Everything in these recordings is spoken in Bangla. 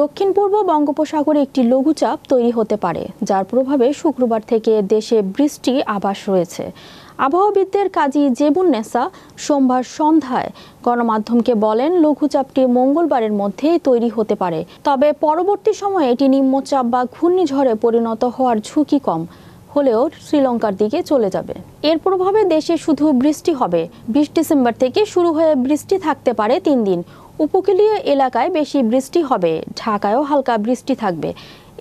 দক্ষিণ পূর্ব বঙ্গোপসাগরে একটি লঘুচাপ তৈরি হতে পারে, যার প্রভাবে শুক্রবার থেকে দেশে বৃষ্টি আভাস রয়েছে। আবহাওয়াবিদদের কাজী জেবুন্নেসা সোমবার সন্ধ্যায় গণমাধ্যমকে বলেন, লঘুচাপটি মঙ্গলবারের মধ্যেই তৈরি হতে পারে, তবে পরবর্তী সময়ে এটি নিম্নচাপ বা ঘূর্ণিঝড়ে পরিণত হওয়ার ঝুঁকি কম হলেও শ্রীলঙ্কার দিকে চলে যাবে। এর প্রভাবে দেশে শুধু বৃষ্টি হবে। ২০ ডিসেম্বর থেকে শুরু হয়ে বৃষ্টি থাকতে পারে ৩ দিন। উপকূলীয় এলাকায় বেশি বৃষ্টি হবে, ঢাকায়ও হালকা বৃষ্টি থাকবে।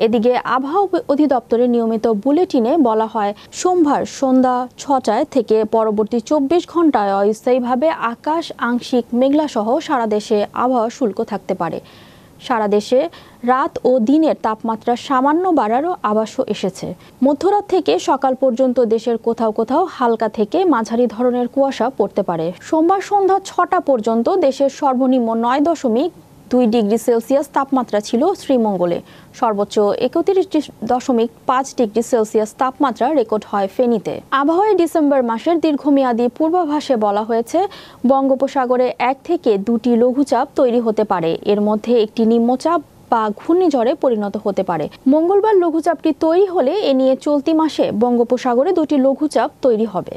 এদিকে আবহাওয়া অধিদপ্তরের নিয়মিত বুলেটিনে বলা হয়, সোমবার সন্ধ্যা ৬টায় থেকে পরবর্তী ২৪ ঘন্টায় অস্থায়ীভাবে আকাশ আংশিক মেঘলাসহ সারা দেশে আবহাওয়া শুষ্ক থাকতে পারে। সারা দেশে রাত ও দিনের তাপমাত্রা সামান্য বাড়ারও আভাসও এসেছে। মধ্যরাত থেকে সকাল পর্যন্ত দেশের কোথাও কোথাও হালকা থেকে মাঝারি ধরনের কুয়াশা পড়তে পারে। সোমবার সন্ধ্যা ৬টা পর্যন্ত দেশের সর্বনিম্ন ৯.২ ডিগ্রি সেলসিয়াস তাপমাত্রা ছিল শ্রীমঙ্গলে। সর্বোচ্চ ৩১.৫ ডিগ্রি সেলসিয়াস তাপমাত্রা রেকর্ড হয় ফেনীতে। আবহাওয়ায় ডিসেম্বর মাসের দীর্ঘমেয়াদী পূর্বাভাসে বলা হয়েছে, বঙ্গোপসাগরে ১ থেকে ২টি লঘুচাপ তৈরি হতে পারে। এর মধ্যে একটি নিম্নচাপ বা ঘূর্ণিঝড়ে পরিণত হতে পারে। মঙ্গলবার লঘুচাপটি তৈরি হলে এ নিয়ে চলতি মাসে বঙ্গোপসাগরে ২টি লঘুচাপ তৈরি হবে।